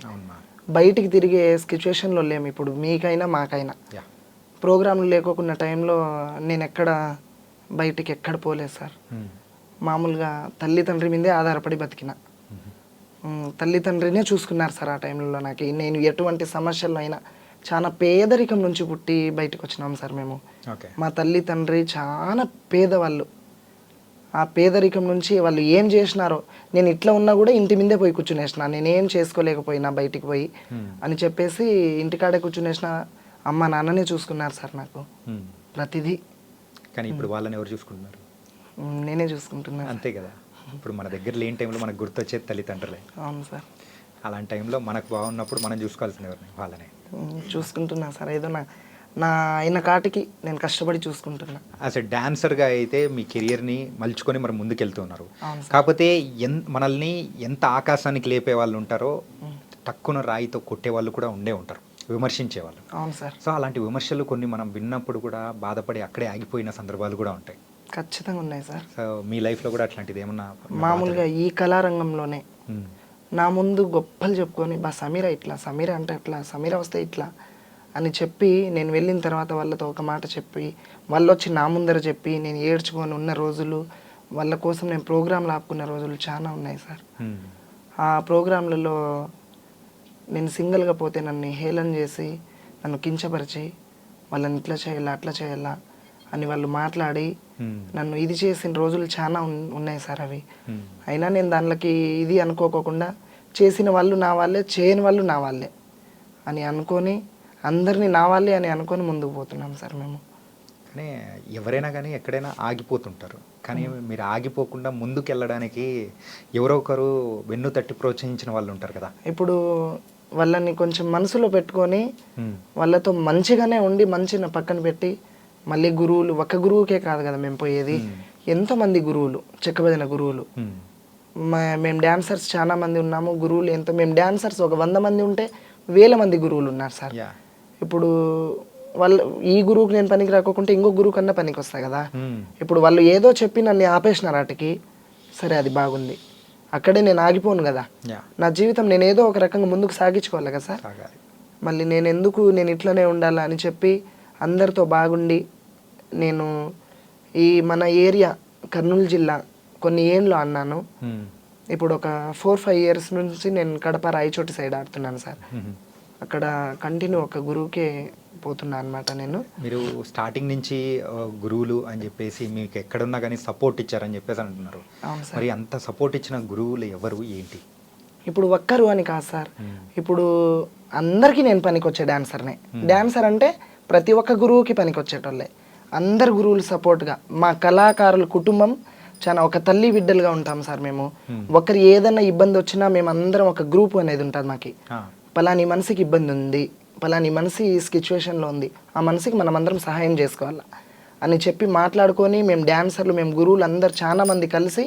బయటికి తిరిగే సిచ్యువేషన్లో లేము ఇప్పుడు, మీకైనా మాకైనా. ప్రోగ్రాంలు లేకోకున్న టైంలో నేను బయటికి ఎక్కడ పోలేదు సార్. మామూలుగా తల్లిదండ్రి మీదే ఆధారపడి బతికిన. తల్లిదండ్రినే చూసుకున్నారు సార్ ఆ టైంలో నాకు. నేను ఎటువంటి సమస్యల్లో అయినా చాలా పేదరికం నుంచి పుట్టి బయటకు వచ్చినాం సార్ మేము. మా తల్లి తండ్రి చాలా పేదవాళ్ళు. ఆ పేదరికం నుంచి వాళ్ళు ఏం చేసినారో, నేను ఇట్లా ఉన్నా కూడా ఇంటి మీదే పోయి కూర్చునేసిన, నేనేం చేసుకోలేకపోయినా బయటికి పోయి అని చెప్పేసి ఇంటికాడే కూర్చునేసిన. అమ్మ నాన్ననే చూసుకున్నారు సార్ నాకు ప్రతిదీ. కానీ ఇప్పుడు వాళ్ళని ఎవరు చూసుకుంటున్నారు? నేనే చూసుకుంటున్నాను. అంతే కదా. ఇప్పుడు మన దగ్గర లేని టైంలో మనకు గుర్తొచ్చేది తల్లిదండ్రులే. అవును సార్. అలాంటి టైంలో మనకు బాగున్నప్పుడు మనం చూసుకోవాల్సిన ఎవరిని వాళ్ళనే చూసుకుంటున్నా సార్. ఏదో నా అయిన కాటికి నేను కష్టపడి చూసుకుంటున్నా. యాజ్ ఎ డాన్సర్గా అయితే మీ కెరియర్ని మలుచుకొని మరి ముందుకెళ్తూ ఉన్నారు. కాకపోతే మనల్ని ఎంత ఆకాశానికి లేపే వాళ్ళు ఉంటారో టక్కున రాయితో కొట్టే వాళ్ళు కూడా ఉండే ఉంటారు, విమర్శించేవాళ్ళు. అవును సార్. సో అలాంటి విమర్శలు కొన్ని మనం విన్నప్పుడు కూడా బాధపడి అక్కడే ఆగిపోయిన సందర్భాలు కూడా ఉంటాయి. ఖచ్చితంగా ఉన్నాయి సార్. సో మీ లైఫ్లో కూడా అట్లాంటిది ఏమన్నా? మామూలుగా ఈ కళారంగంలోనే నా ముందు గొప్పలు చెప్పుకొని సమీర ఇట్లా, సమీర అంటే అట్లా, సమీర వస్తే ఇట్లా అని చెప్పి నేను వెళ్ళిన తర్వాత వాళ్ళతో ఒక మాట చెప్పి వాళ్ళు వచ్చి నా ముందర చెప్పి నేను ఏడ్చుకొని ఉన్న రోజులు, వాళ్ళ కోసం నేను ప్రోగ్రాంలు ఆపుకున్న రోజులు చాలా ఉన్నాయి సార్. ఆ ప్రోగ్రాంలలో నేను సింగిల్గా పోతే నన్ను హేళన చేసి నన్ను కించపరిచి వాళ్ళని ఇట్లా చేయాలా అట్లా చేయాలా అని వాళ్ళు మాట్లాడి నన్ను ఇది చేసిన రోజులు చాలా ఉన్నాయి సార్ అవి. అయినా నేను దానిలోకి ఇది అనుకోకుండా చేసిన వాళ్ళు నా వాళ్ళే, చేయని వాళ్ళు నా వాళ్ళే అని అనుకొని అందరినీ నా వాళ్ళే అని అనుకొని ముందుకు పోతున్నాం సార్ మేము. కానీ ఎవరైనా కానీ ఎక్కడైనా ఆగిపోతుంటారు. కానీ మీరు ఆగిపోకుండా ముందుకు వెళ్ళడానికి ఎవరో ఒకరు వెన్ను తట్టి ప్రోత్సహించిన వాళ్ళు ఉంటారు కదా. ఇప్పుడు వాళ్ళని కొంచెం మనసులో పెట్టుకొని వాళ్ళతో మంచిగానే ఉండి మంచిగా పక్కన పెట్టి మళ్ళీ గురువులు, ఒక్క గురువుకే కాదు కదా మేము పోయేది, ఎంతోమంది గురువులు, చెక్క భజన గురువులు. మేము డాన్సర్స్ చాలా మంది ఉన్నాము, గురువులు మేము డాన్సర్స్ ఒక 100 మంది ఉంటే 1000 మంది గురువులు ఉన్నారు సార్. ఇప్పుడు వాళ్ళు ఈ గురువుకి నేను పనికి రాకోకుంటే ఇంకో గురువు కన్నా పనికి వస్తాయి కదా. ఇప్పుడు వాళ్ళు ఏదో చెప్పి నన్ను ఆపేసినారు వాటికి, సరే అది బాగుంది, అక్కడే నేను ఆగిపోను కదా. నా జీవితం నేను ఏదో ఒక రకంగా ముందుకు సాగించుకోవాలి కదా సార్. మళ్ళీ నేను ఇట్లనే ఉండాలా అని చెప్పి అందరితో బాగుండి నేను ఈ మన ఏరియా కర్నూలు జిల్లా కొన్ని ఏళ్ళు అన్నాను. ఇప్పుడు ఒక 4-5 ఇయర్స్ నుంచి నేను కడప రాయచోటి సైడ్ ఆడుతున్నాను సార్. అక్కడ కంటిన్యూ ఒక గురువుకే పోతున్నా అనమాట నేను. మీరు స్టార్టింగ్ నుంచి గురువులు అని చెప్పేసి మీకు ఎక్కడున్నా కానీ సపోర్ట్ ఇచ్చారని చెప్పేసి అంటున్నారు. అవును సార్. మరి అంత సపోర్ట్ ఇచ్చిన గురువులు ఎవరు ఏంటి? ఇప్పుడు ఒక్కరు అని కాదు సార్, ఇప్పుడు అందరికీ నేను పనికొచ్చే డాన్సర్నే. డాన్సర్ అంటే ప్రతి ఒక్క గురువుకి పనికొచ్చేటోళ్ళే. అందరు గురువులు సపోర్ట్గా, మా కళాకారుల కుటుంబం చాలా ఒక తల్లి బిడ్డలుగా ఉంటాం సార్ మేము. ఒకరు ఏదైనా ఇబ్బంది వచ్చినా మేము అందరం ఒక గ్రూప్ అనేది ఉంటుంది మాకి. పలాని మనిషికి ఇబ్బంది ఉంది, పలాని మనిషి సిచ్యువేషన్లో ఉంది, ఆ మనిషికి మనం అందరం సహాయం చేసుకోవాలి అని చెప్పి మాట్లాడుకొని మేము డాన్సర్లు, మేము గురువులు అందరు చాలా మంది కలిసి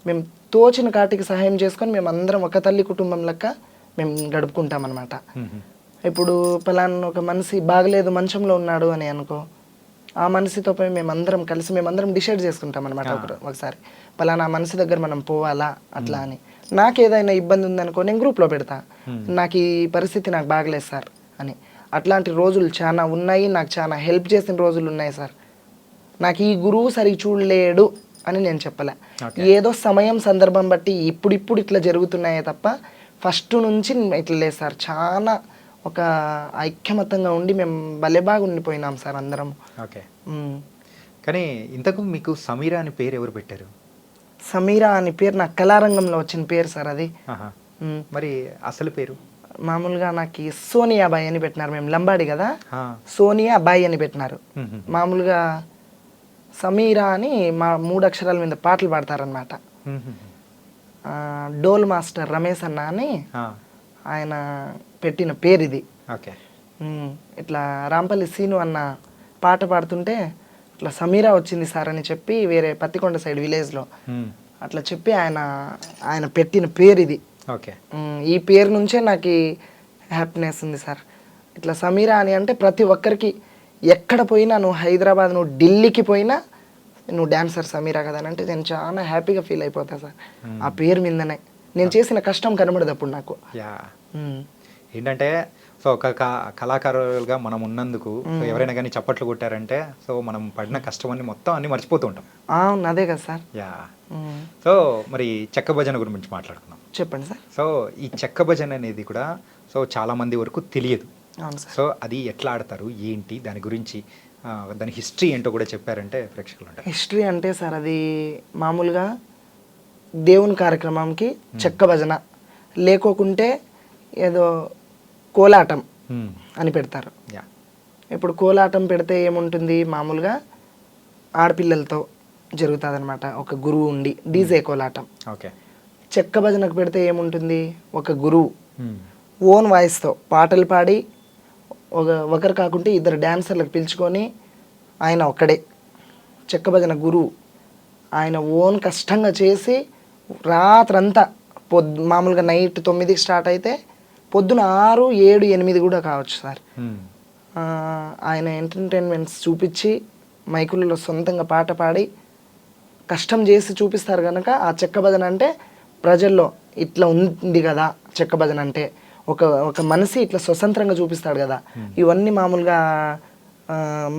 మేము తోచిన కాటికి సహాయం చేసుకొని మేము అందరం ఒక తల్లి కుటుంబం లెక్క మేము గడుపుకుంటాం అనమాట. ఇప్పుడు పలానా ఒక మనిషి బాగలేదు మంచంలో ఉన్నాడు అని అనుకో, ఆ మనిషితో పోయి మేమందరం కలిసి మేమందరం డిసైడ్ చేసుకుంటాం అనమాట. ఒకసారి పలానా మనిషి దగ్గర మనం పోవాలా అట్లా అని. నాకు ఏదైనా ఇబ్బంది ఉందనుకో నేను గ్రూప్లో పెడతా, నాకు ఈ పరిస్థితి నాకు బాగలేదు సార్ అని. అట్లాంటి రోజులు చాలా ఉన్నాయి, నాకు చాలా హెల్ప్ చేసిన రోజులు ఉన్నాయి సార్. నాకు ఈ గురువు సరిగ్గా చూడలేడు అని నేను చెప్పలే, ఏదో సమయం సందర్భం బట్టి ఇప్పుడు ఇట్లా జరుగుతున్నాయే తప్ప ఫస్ట్ నుంచి ఇట్లా లేదు సార్. చాలా ఒక ఐక్యమత్యంగా ఉండి మేము భలే బాగా ఉండిపోయినాం సార్ అందరం. ఓకే. కానీ ఇంతకు మీకు సమీరా అని పేరు ఎవరు పెట్టారు? సమీరా అని పేరు నాకు కళారంగంలో వచ్చిన పేరు సార్ అది. మరి అసలు పేరు? మామూలుగా నాకు సోనియా బాయ్ అని పెట్టినారు, మేము లంబాడి కదా, సోనియా బాయ్ అని పెట్టినారు. మామూలుగా సమీరా అని మా 3 అక్షరాల మీద పాటలు పాడతారనమాట. డోల్ మాస్టర్ రమేష్ అన్న అని ఆయన పెట్టిన పేరు ఇది. ఇట్లా రాంపల్లి సీను అన్న పాట పాడుతుంటే ఇట్లా సమీరా వచ్చింది సార్ అని చెప్పి వేరే పత్తికొండ సైడ్ విలేజ్లో అట్లా చెప్పి ఆయన పెట్టిన పేరు ఇది. ఈ పేరు నుంచే నాకు హ్యాపీనెస్ ఉంది సార్. ఇట్లా సమీరా అని అంటే ప్రతి ఒక్కరికి ఎక్కడ పోయినా, నువ్వు హైదరాబాద్ నువ్వు ఢిల్లీకి పోయినా నువ్వు డాన్సర్ సమీరా కదా అని అంటే నేను చాలా హ్యాపీగా ఫీల్ అయిపోతా సార్. ఆ పేరు మీదనే నేను చేసిన కష్టం కనబడదు అప్పుడు నాకు. ఏంటంటే సో ఒక కళాకారులుగా మనం ఉన్నందుకు ఎవరైనా కానీ చప్పట్లు కొట్టారంటే సో మనం పడిన కష్టం అన్ని మొత్తం అన్ని మర్చిపోతూ ఉంటాం. అవును, అదే కదా సార్. సో మరి చెక్క భజన గురించి మాట్లాడుకున్నాం. చెప్పండి సార్. సో ఈ చెక్క భజన అనేది కూడా సో చాలా మంది వరకు తెలియదు. సో అది ఎట్లా ఆడతారు ఏంటి, దాని గురించి దాని హిస్టరీ ఏంటో కూడా చెప్పారంటే ప్రేక్షకులు ఉంటారు. హిస్టరీ అంటే సార్ అది మామూలుగా దేవుని కార్యక్రమంకి చెక్క భజన, లేకోకుంటే ఏదో కోలాటం అని పెడతారు. ఇప్పుడు కోలాటం పెడితే ఏముంటుంది, మామూలుగా ఆడపిల్లలతో జరుగుతుంది అనమాట, ఒక గురువు ఉండి డీజే కోలాటం. చెక్క భజనకు పెడితే ఏముంటుంది, ఒక గురువు ఓన్ వాయిస్తో పాటలు పాడి ఒకరు కాకుంటే 2 డాన్సర్లకు పిలుచుకొని ఆయన ఒక్కడే చెక్క భజన గురువు, ఆయన ఓన్ కష్టంగా చేసి రాత్రంతా మామూలుగా నైట్ 9కి స్టార్ట్ అయితే పొద్దున 6, 7, 8 కూడా కావచ్చు సార్. ఆయన ఎంటర్టైన్మెంట్స్ చూపించి మైకులలో సొంతంగా పాట పాడి కష్టం చేసి చూపిస్తారు కనుక ఆ చెక్క భజన అంటే ప్రజల్లో ఇట్లా ఉంది కదా చెక్క భజన అంటే, ఒక మనిషి ఇట్లా స్వతంత్రంగా చూపిస్తాడు కదా, ఇవన్నీ మామూలుగా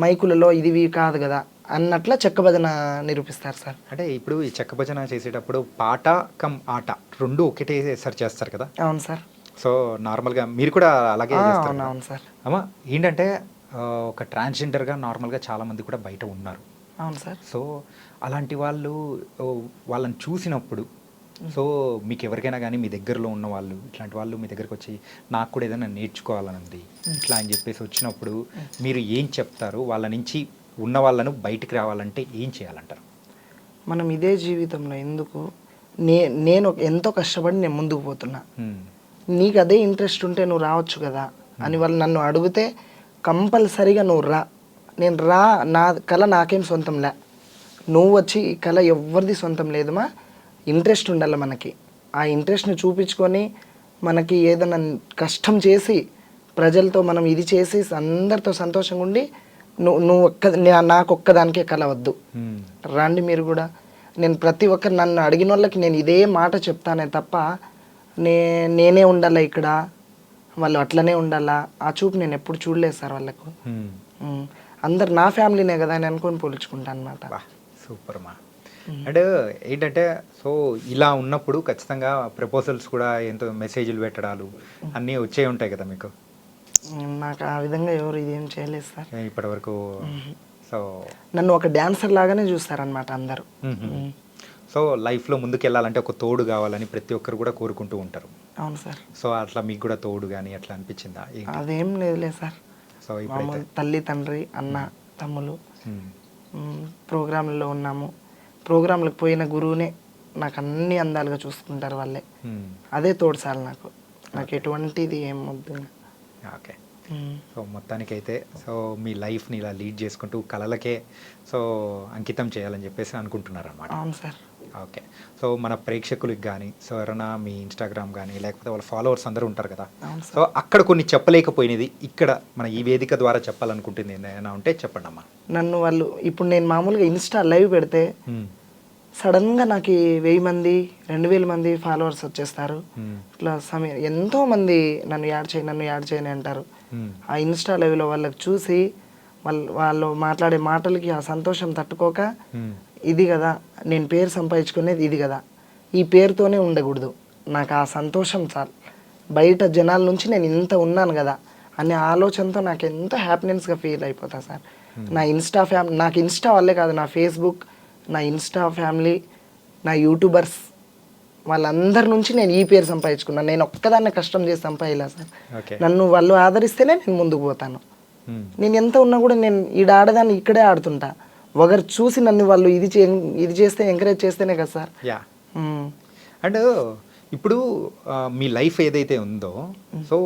మైకులలో ఇది కాదు కదా అన్నట్ల చెక్క భజన నిరూపిస్తారు సార్. అంటే ఇప్పుడు ఈ చెక్క భజన చేసేటప్పుడు పాట కమ్ ఆట రెండు ఒకటేసారి చేస్తారు కదా? అవును సార్. సో నార్మల్గా మీరు కూడా అలాగే చేస్తారు? అవును సార్. అమ్మా ఏంటంటే ఒక ట్రాన్స్జెండర్గా నార్మల్గా చాలామంది కూడా బయట ఉన్నారు. అవును సార్. సో అలాంటి వాళ్ళని చూసినప్పుడు సో మీకు ఎవరికైనా కానీ మీ దగ్గరలో ఉన్న వాళ్ళు ఇట్లాంటి వాళ్ళు మీ దగ్గరకు వచ్చి నాకు కూడా ఏదైనా నేర్చుకోవాలని ఉంది ఇట్లా అని చెప్పేసి వచ్చినప్పుడు మీరు ఏం చెప్తారు? వాళ్ళ నుంచి ఉన్న వాళ్ళను బయటికి రావాలంటే ఏం చేయాలంటారు? మనం ఇదే జీవితంలో ఎందుకు నేను ఎంతో కష్టపడి నేను ముందుకు పోతున్నా, నీకు అదే ఇంట్రెస్ట్ ఉంటే నువ్వు రావచ్చు కదా అని వాళ్ళు నన్ను అడిగితే కంపల్సరీగా నువ్వు రా. నేను నా కళ నాకేం సొంతంలే, నువ్వు వచ్చి ఈ కళ ఎవరిది సొంతం లేదమ్మా, ఇంట్రెస్ట్ ఉండాలి మనకి. ఆ ఇంట్రెస్ట్ని చూపించుకొని మనకి ఏదైనా కష్టం చేసి ప్రజలతో మనం ఇది చేసి అందరితో సంతోషంగా ఉండి నాకు ఒక్కదానికే కళ వద్దు, రండి మీరు కూడా. నేను ప్రతి ఒక్కరు నన్ను అడిగిన వాళ్ళకి నేను ఇదే మాట చెప్తానే తప్ప నేనే ఉండాలా ఇక్కడ, వాళ్ళు అట్లనే ఉండాలా ఆ చూపు నేను ఎప్పుడు చూడలేదు సార్ వాళ్ళకు. అందరు నా ఫ్యామిలీనే కదా అని అనుకొని పోల్చుకుంటాను అనమాట. సూపర్ మా. అండ్ ఏంటంటే సో ఇలా ఉన్నప్పుడు ఖచ్చితంగా ప్రపోజల్స్ కూడా ఎంతో మెసేజ్లు పెట్టడాలు అన్నీ వచ్చే ఉంటాయి కదా మీకు? నాకు ఆ విధంగా ఎవరు ఇదేం చేయలేదు సార్. ఇప్పటి వరకు. సో నన్ను ఒక డాన్సర్ లాగానే చూస్తారనమాట అందరూ. సో లైఫ్లో ముందుకు వెళ్ళాలంటే ఒక తోడు కావాలని ప్రతి ఒక్కరు కూడా కోరుకుంటూ ఉంటారు. అవును సార్. సో అట్లా మీకు కూడా తోడు కానీ అట్లా అనిపించిందా? అదేం లేదులే సార్. సో ఇప్పుడైతే తల్లి, తండ్రి, అన్న, తమ్ములు ప్రోగ్రాంలలో ఉన్నాము. ప్రోగ్రాంలకు పోయిన గురువునే నాకు అన్ని అందాలుగా చూసుకుంటారు వాళ్ళే. అదే తోడు సార్ నాకు ఎటువంటిది ఏం వద్దు. ఓకే. సో మొత్తానికైతే సో మీ లైఫ్ని ఇలా లీడ్ చేసుకుంటూ కళలకే సో అంకితం చేయాలని చెప్పేసి అనుకుంటున్నారు అన్నమాట. అవును సార్. ఓకే. సో మన ప్రేక్షకులకు కానీ సో ఎవరైనా మీ ఇన్స్టాగ్రామ్ కానీ లేకపోతే వాళ్ళ ఫాలోవర్స్ అందరూ ఉంటారు కదా, సో అక్కడ కొన్ని చెప్పలేకపోయినది ఇక్కడ మన ఈ వేదిక ద్వారా చెప్పాలనుకుంటుంది ఏదైనా ఉంటే చెప్పండి అమ్మా. నన్ను వాళ్ళు ఇప్పుడు నేను మామూలుగా ఇన్స్టా లైవ్ పెడితే సడన్గా నాకు 1000 మంది 2000 మంది ఫాలోవర్స్ వచ్చేస్తారు. ఇట్లా ఎంతో మంది నన్ను యాడ్ చేయని అంటారు. ఆ ఇన్స్టా లైవ్లో వాళ్ళకి చూసి వాళ్ళు మాట్లాడే మాటలకి ఆ సంతోషం తట్టుకోక, ఇది కదా నేను పేరు సంపాదించుకునేది, ఇది కదా ఈ పేరుతోనే ఉండకూడదు, నాకు ఆ సంతోషం చాలు, బయట జనాల నుంచి నేను ఇంత ఉన్నాను కదా అనే ఆలోచనతో నాకు ఎంతో హ్యాపీనెస్గా ఫీల్ అయిపోతా సార్. నా నాకు ఇన్స్టా వల్లే కాదు, నా ఫేస్బుక్, నా ఇన్స్టా ఫ్యామిలీ, నా యూట్యూబర్స్ వాళ్ళందరి నుంచి నేను ఈ పేరు సంపాదించుకున్నాను. నేను ఒక్కదాన్నే కష్టం చేసి సంపాదిలా సార్. నన్ను వాళ్ళు ఆదరిస్తేనే నేను ముందుకు పోతాను. నేను ఎంత ఉన్నా కూడా నేను ఈడ ఆడదాన్ని ఇక్కడే ఆడుతుంటా. ఒకరు చూసి నన్ను వాళ్ళు ఇది చేస్తే ఎంకరేజ్ చేస్తేనే కదా సార్. అండ్ ఇప్పుడు మీ లైఫ్ ఏదైతే ఉందో సో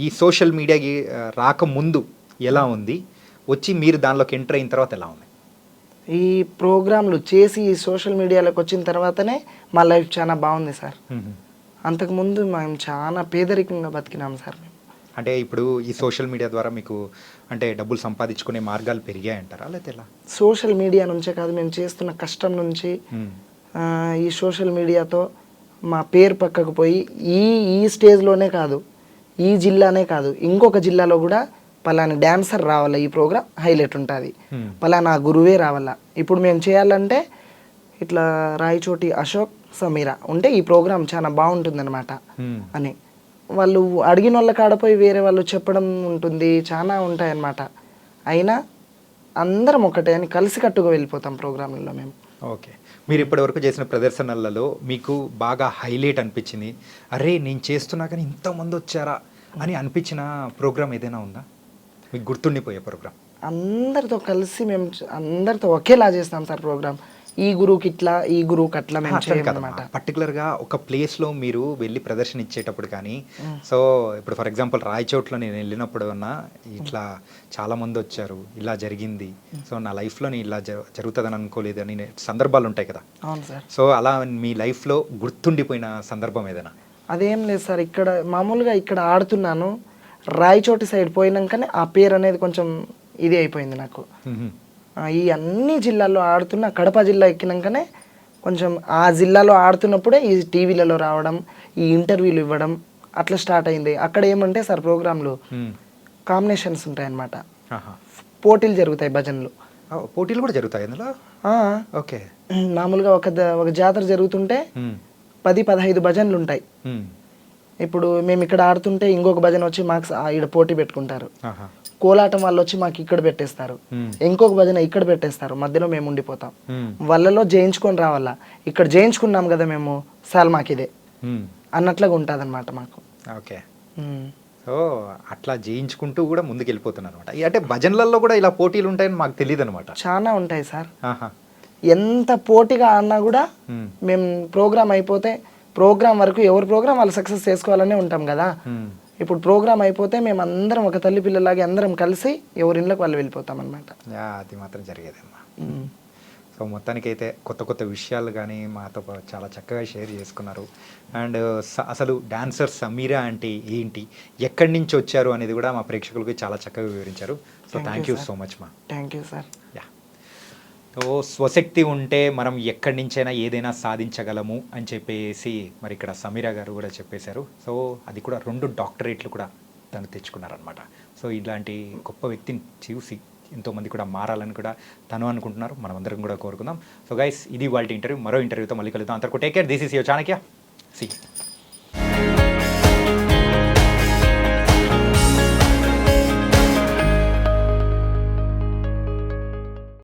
ఈ సోషల్ మీడియాకి రాకముందు ఎలా ఉంది, వచ్చి మీరు దానిలోకి ఎంటర్ అయిన తర్వాత ఎలా ఉంది? ఈ ప్రోగ్రాంలు చేసి ఈ సోషల్ మీడియాలోకి వచ్చిన తర్వాతనే మా లైఫ్ చాలా బాగుంది సార్. అంతకుముందు మేము చాలా పేదరికంగా బతికినాం సార్. అంటే ఇప్పుడు ఈ సోషల్ మీడియా ద్వారా మీకు అంటే డబ్బులు సంపాదించుకునే మార్గాలు పెరిగాయంటారా లేకపోతే ఎలా? సోషల్ మీడియా నుంచే కాదు, మేము చేస్తున్న కష్టం నుంచి ఈ సోషల్ మీడియాతో మా పేరు పక్కకు పోయి ఈ స్టేజ్లోనే కాదు, ఈ జిల్లానే కాదు, ఇంకొక జిల్లాలో కూడా పలానా డాన్సర్ రావాలా, ఈ ప్రోగ్రామ్ హైలైట్ ఉంటుంది, పలానా గురువే రావాలా. ఇప్పుడు మేము చేయాలంటే ఇట్లా రాయచోటి అశోక్, సమీరా ఉంటే ఈ ప్రోగ్రామ్ చాలా బాగుంటుందన్నమాట అని వాళ్ళు అడిగిన వాళ్ళ కాడపోయి వేరే వాళ్ళు చెప్పడం ఉంటుంది, చాలా ఉంటాయన్నమాట. అయినా అందరం ఒకటే అని కలిసికట్టుగా వెళ్ళిపోతాం ప్రోగ్రాంలలో మేము. ఓకే. మీరు ఇప్పటివరకు చేసిన ప్రదర్శనలలో మీకు బాగా హైలైట్ అనిపించింది, అరే నేను చేస్తున్నా కానీ ఇంతమంది వచ్చారా అని అనిపించిన ప్రోగ్రామ్ ఏదైనా ఉందా మీకు గుర్తుండిపోయే ప్రోగ్రామ్? అందరితో కలిసి మేము అందరితో ఒకేలా చేస్తాం సార్ ప్రోగ్రామ్. ఈ గురువుకి ఇట్లా, ఈ గురువుకి అట్లా మేము చేయమన్నమాట. పర్టికులర్గా ఒక ప్లేస్లో మీరు వెళ్ళి ప్రదర్శన ఇచ్చేటప్పుడు కానీ సో ఇప్పుడు ఫర్ ఎగ్జాంపుల్ రాయచోట్లో నేను వెళ్ళినప్పుడు అన్నా ఇట్లా చాలామంది వచ్చారు, ఇలా జరిగింది, సో నా లైఫ్లో నేను ఇలా జరుగుతుందని అనుకోలేదు అని సందర్భాలు ఉంటాయి కదా. అవును సార్. సో అలా మీ లైఫ్లో గుర్తుండిపోయిన సందర్భం ఏదైనా? అదేం లేదు సార్, ఇక్కడ మామూలుగా ఇక్కడ ఆడుతున్నాను, రాయచోటి సైడ్ పోయినాకనే ఆ పేరు అనేది కొంచెం ఇది అయిపోయింది నాకు. ఈ అన్ని జిల్లాల్లో ఆడుతున్న కడప జిల్లా ఎక్కినాకనే కొంచెం ఆ జిల్లాలో ఆడుతున్నప్పుడే ఈ టీవీలలో రావడం, ఈ ఇంటర్వ్యూలు ఇవ్వడం అట్లా స్టార్ట్ అయింది. అక్కడ ఏమంటే సార్ ప్రోగ్రాంలు కాంబినేషన్స్ ఉంటాయన్నమాట, పోటీలు జరుగుతాయి, భజనలు. పోటీలు కూడా జరుగుతాయి అందులో? ఓకే. మామూలుగా ఒక జాతర జరుగుతుంటే 10-15 భజనలు ఉంటాయి. ఇప్పుడు మేము ఇక్కడ ఆడుతుంటే ఇంకొక భజన వచ్చి మాకు ఇక్కడ పోటీ పెట్టుకుంటారు. కోలాటం వాళ్ళు వచ్చి మాకు ఇక్కడ పెట్టేస్తారు, ఇంకొక భజన ఇక్కడ పెట్టేస్తారు, మధ్యలో మేము ఉండిపోతాం. వాళ్ళలో జయించుకొని రావాలా, ఇక్కడ జయించుకున్నాం కదా మేము సార్ మాకు ఇదే అన్నట్లుగా ఉంటుంది అనమాట మాకు. ఓకే. సో అట్లా జయించుకుంటూ కూడా ముందుకు వెళ్ళిపోతున్నారు అనమాట. అంటే భజనలలో కూడా ఇలా పోటీలు ఉంటాయని మాకు తెలియదు అనమాట. చాలా ఉంటాయి సార్. ఎంత పోటీగా ఆడినా కూడా మేము ప్రోగ్రామ్ అయిపోతే ప్రోగ్రామ్ వరకు ఎవరి ప్రోగ్రామ్ వాళ్ళు సక్సెస్ చేసుకోవాలనే ఉంటాం కదా. ఇప్పుడు ప్రోగ్రామ్ అయిపోతే మేము అందరం ఒక తల్లి పిల్లలాగే అందరం కలిసి ఎవరి ఇళ్ళకి వాళ్ళు వెళ్ళిపోతాం అనమాట. అది మాత్రం జరిగేదమ్మా. సో మొత్తానికైతే కొత్త కొత్త విషయాలు కానీ మాతో చాలా చక్కగా షేర్ చేసుకున్నారు. అండ్ అసలు డాన్సర్ సమీరా అంటే ఏంటి, ఎక్కడి నుంచి వచ్చారు అనేది కూడా మా ప్రేక్షకులకి చాలా చక్కగా వివరించారు. So thank you so much మా. Thank you sir. Yeah. So స్వశక్తి ఉంటే మనం ఎక్కడి నుంచైనా ఏదైనా సాధించగలము అని చెప్పేసి మరి ఇక్కడ సమీరా గారు కూడా చెప్పేశారు. సో అది కూడా 2 డాక్టరేట్లు కూడా తను తెచ్చుకున్నారనమాట. సో ఇలాంటి గొప్ప వ్యక్తిని చూసి ఎంతోమంది కూడా మారాలని కూడా తను అనుకుంటున్నారు, మనం అందరం కూడా కోరుకుందాం. సో గైస్, ఇది వాళ్ళ ఇంటర్వ్యూ. మరో ఇంటర్వ్యూతో మళ్ళీ కలుద్దాం. అంతవరకు take care. This is your Chanakya. See.